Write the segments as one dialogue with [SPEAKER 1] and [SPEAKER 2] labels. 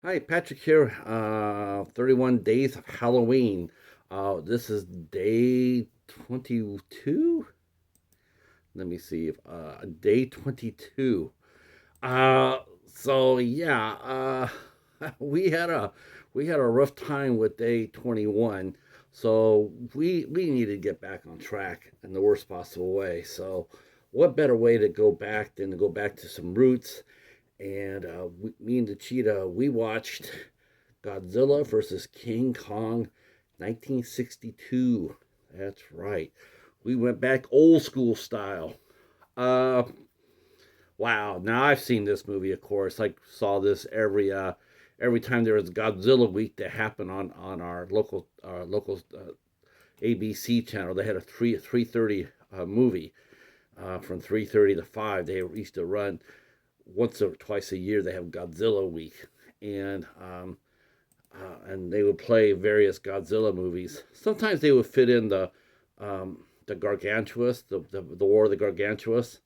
[SPEAKER 1] Hi, Patrick here. 31 days of Halloween. This is day 22. Let me see. Day 22. Uh, so yeah, we had a we had a rough time with day 21. So we need to get back on track in the worst possible way. So what better way to go back than to go back to some roots? And me and the Cheetah, we watched Godzilla versus King Kong, 1962. That's right. We went back old school style. Uh, wow. Now I've seen this movie, of course. I saw this every time there was Godzilla week that happened on our local ABC channel. They had a 3:30 movie from 3:30 to 5. They used to run once or twice a year. They have Godzilla week, and they would play various Godzilla movies. Sometimes they would fit in the Gargantuous, the War of the Gargantuous.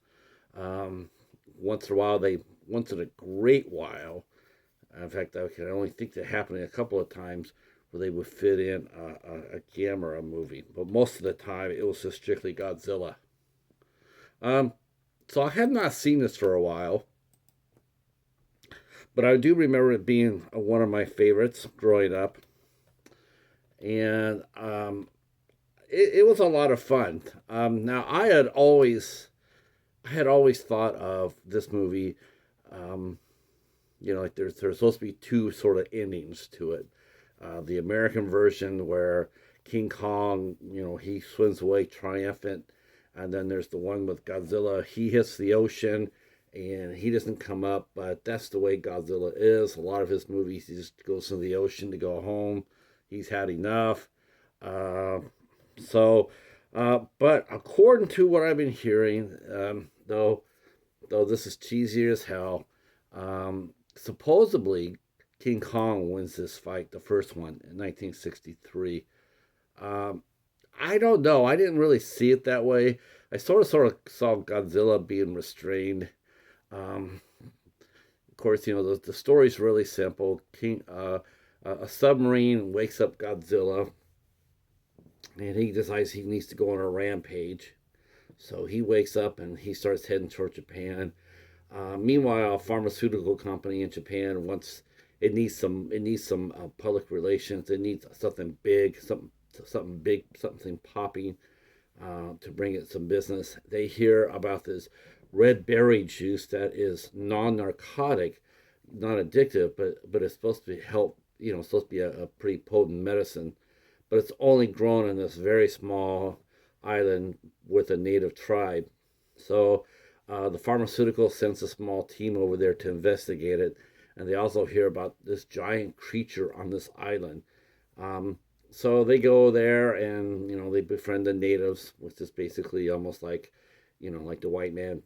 [SPEAKER 1] Um, once in a while, once in a great while. In fact, I can only think that happened a couple of times where they would fit in a Gamera movie, but most of the time it was just strictly Godzilla. Um, so I had not seen this for a while, but I do remember it being one of my favorites growing up, and it was a lot of fun. Now I had always thought of this movie, um, like there's supposed to be two sort of endings to it. The American version where King Kong, he swims away triumphant, and then there's the one with Godzilla. He hits the ocean, and he doesn't come up, but that's the way Godzilla is. A lot of his movies, he just goes into the ocean to go home. He's had enough. Uh, so, but according to what I've been hearing, though this is cheesy as hell, supposedly King Kong wins this fight, the first one in 1963. Um, I don't know. I didn't really see it that way. I sort of saw Godzilla being restrained. Um, of course, the story's really simple. A submarine wakes up Godzilla, and he decides he needs to go on a rampage. So he wakes up and he starts heading toward Japan. Meanwhile, a pharmaceutical company in Japan wants it needs some public relations. It needs something big, something popping to bring it some business. They hear about this red berry juice that is non-narcotic, not addictive, but it's supposed to be help. It's supposed to be a pretty potent medicine, but it's only grown in this very small island with a native tribe. So the pharmaceutical sends a small team over there to investigate it, and they also hear about this giant creature on this island. Um, so they go there, and they befriend the natives, which is basically almost like the white man,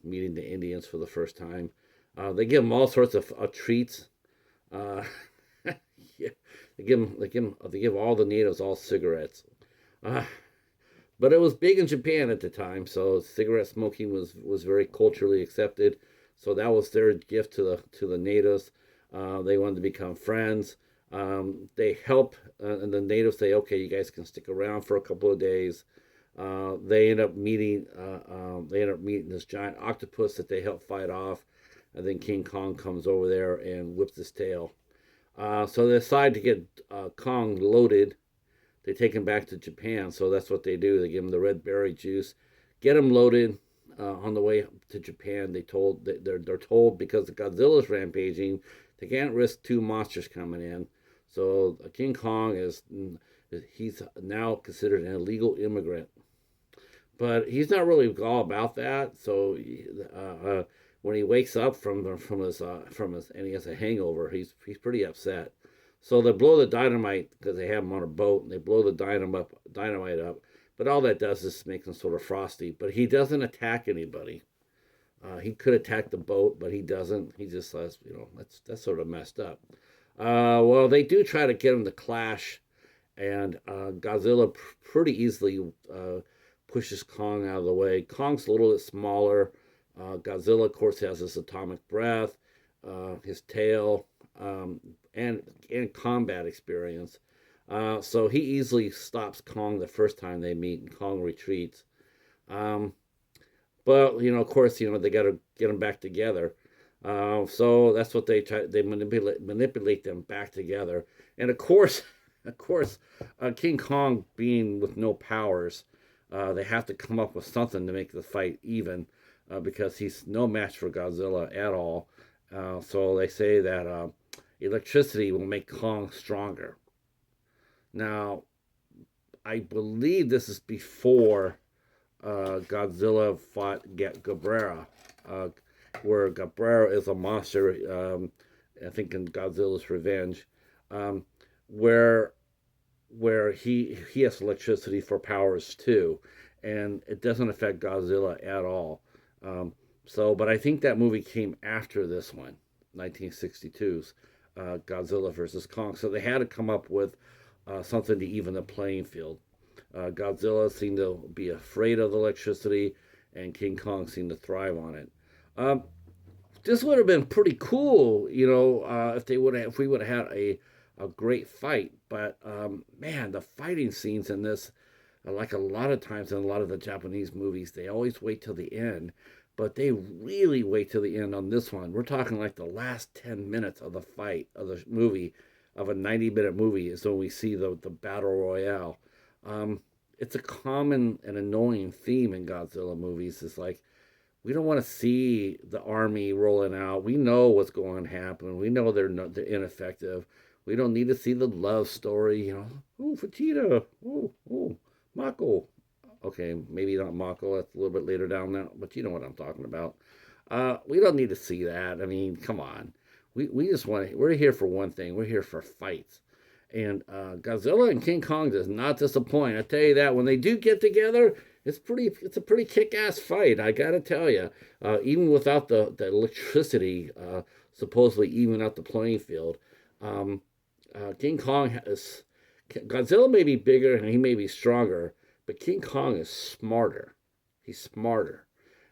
[SPEAKER 1] meeting the Indians for the first time. They give them all sorts of treats. Uh, yeah, they give all the natives all cigarettes. Uh, but it was big in Japan at the time, so cigarette smoking was very culturally accepted. So that was their gift to the natives. They wanted to become friends. They help, and the natives say, "Okay, you guys can stick around for a couple of days." They end up meeting this giant octopus that they help fight off, and then King Kong comes over there and whips his tail. So they decide to get Kong loaded. They take him back to Japan. So that's what they do. They give him the red berry juice, get him loaded on the way to Japan. They're told because the Godzilla's rampaging, they can't risk two monsters coming in. So King Kong he's now considered an illegal immigrant, but he's not really all about that. So when he wakes up from his and he has a hangover, he's pretty upset. So they blow the dynamite because they have him on a boat, and they blow the dynamite up. But all that does is make him sort of frosty. But he doesn't attack anybody. He could attack the boat, but he doesn't. He just says, that's sort of messed up. Well, they do try to get him to clash, and Godzilla pretty easily pushes Kong out of the way. Kong's a little bit smaller. Godzilla, of course, has his atomic breath, his tail. and combat experience. So he easily stops Kong the first time they meet, and Kong retreats. Um, but of course, they got to get them back together. So that's what they try. They manipulate them back together, and of course, of course, King Kong being with no powers, they have to come up with something to make the fight even, because he's no match for Godzilla at all. So they say that electricity will make Kong stronger. Now, I believe this is before Godzilla fought Gabrera, uh, where Gabrera is a monster. I think in Godzilla's Revenge, um, where he has electricity for powers too, and it doesn't affect Godzilla at all. But I think that movie came after this one, 1962's Godzilla versus Kong. So they had to come up with something to even the playing field. Godzilla seemed to be afraid of electricity, and King Kong seemed to thrive on it. Um, this would have been pretty cool, if we would have had a great fight. But man, the fighting scenes in this, like a lot of times in a lot of the Japanese movies, they always wait till the end. But they really wait till the end on this one. We're talking like the last 10 minutes of the fight of the movie, of a 90-minute movie, is when we see the battle royale. Um, it's a common and annoying theme in Godzilla movies. It's like we don't want to see the army rolling out. We know what's going to happen. We know they're ineffective. We don't need to see the love story. Oh, for Cheetah. Oh, Mako. Okay, maybe not Mako. That's a little bit later down now, but you know what I'm talking about. We don't need to see that. I mean, come on. We just want to. We're here for one thing. We're here for fights. And Godzilla and King Kong does not disappoint. I tell you that when they do get together, it's a pretty kick-ass fight. I gotta tell you, even without the electricity, supposedly even out the playing field, um, King Kong is Godzilla may be bigger and he may be stronger, but King Kong is smarter. He's smarter,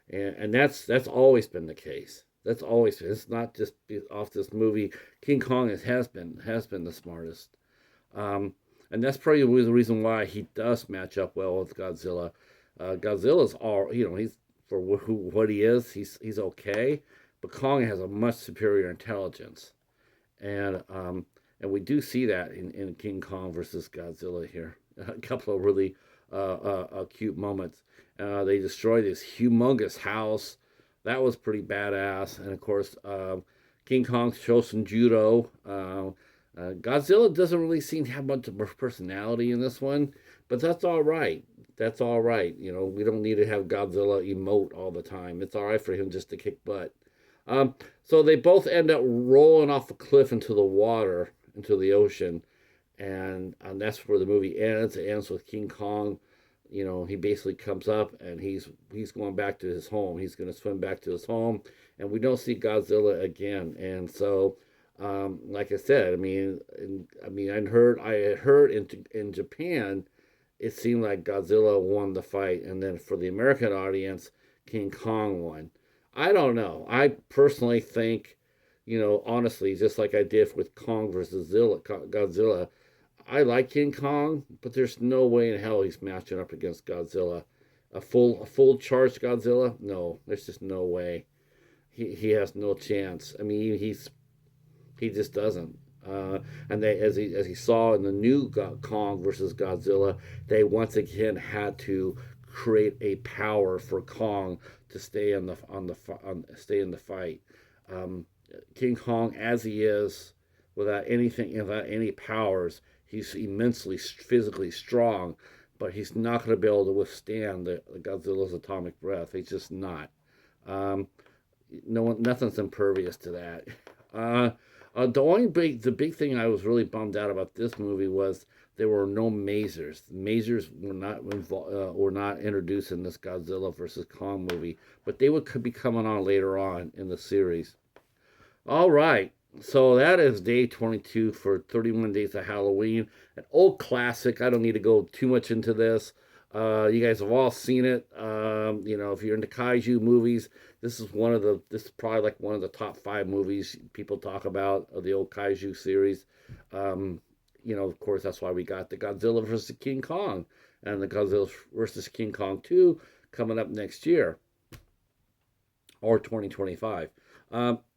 [SPEAKER 1] and that's always been the case. That's always been. It's not just off this movie. King Kong has been the smartest. Um, and that's probably the reason why he does match up well with Godzilla. Godzilla's all he's for what he is. He's okay, but Kong has a much superior intelligence, and we do see that in King Kong versus Godzilla here. A couple of really cute moments. They destroy this humongous house. That was pretty badass, and of course, King Kong shows some judo. Godzilla doesn't really seem to have much of a personality in this one, but that's all right. That's all right. We don't need to have Godzilla emote all the time. It's all right for him just to kick butt. So they both end up rolling off a cliff into the water, into the ocean, and that's where the movie ends. It ends with King Kong. He basically comes up and he's going back to his home. He's going to swim back to his home, and we don't see Godzilla again. And so, like I said, I had heard in Japan, it seemed like Godzilla won the fight, and then for the American audience, King Kong won. I don't know. I personally think, honestly, just like I did with Kong versus Godzilla, I like King Kong, but there's no way in hell he's matching up against Godzilla. A full charged Godzilla? No, there's just no way. He has no chance. I mean, he just doesn't. And as he saw in the new Kong versus Godzilla, they once again had to create a power for Kong to stay stay in the fight. Um, King Kong, as he is, without any powers, he's immensely physically strong, but he's not going to be able to withstand the Godzilla's atomic breath. He's just not. Um, Nothing's impervious to that. Uh, the big thing I was really bummed out about this movie was there were no masers. Masers were not introduced in this Godzilla versus Kong movie, but could be coming on later on in the series. All right. So that is day 22 for 31 Days of Halloween. An old classic. I don't need to go too much into this. You guys have all seen it. If you're into kaiju movies, this is probably like one of the top five movies people talk about of the old kaiju series. Um, of course, that's why we got the Godzilla versus King Kong and the Godzilla versus King Kong 2 coming up next year or 2025.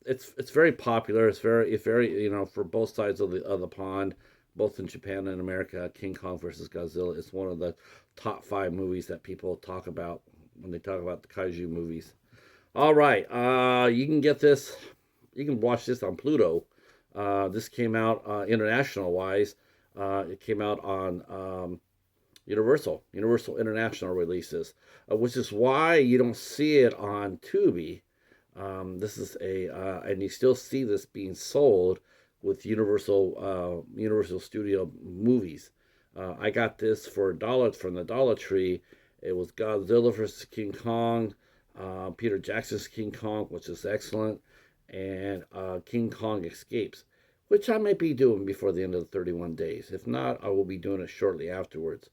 [SPEAKER 1] It's very popular. It's very for both sides of the pond, both in Japan and America. King Kong versus Godzilla is one of the top five movies that people talk about when they talk about the kaiju movies. All right, you can get this. You can watch this on Pluto. This came out international wise. It came out on Universal International releases, which is why you don't see it on Tubi. This is and you still see this being sold with Universal Studio movies. I got this for $1 from the Dollar Tree. It was Godzilla versus King Kong, Peter Jackson's King Kong, which is excellent, and King Kong Escapes, which I might be doing before the end of the 31 days. If not, I will be doing it shortly afterwards.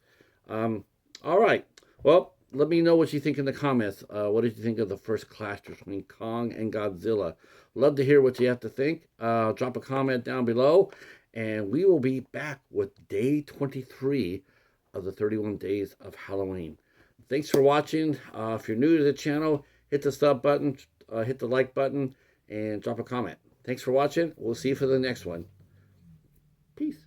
[SPEAKER 1] Um, all right. Well, let me know what you think in the comments. What did you think of the first clash between Kong and Godzilla? Love to hear what you have to think. Drop a comment down below, and we will be back with day 23 of the 31 days of Halloween. Thanks for watching. If you're new to the channel, hit the sub button, hit the like button, and drop a comment. Thanks for watching. We'll see you for the next one. Peace.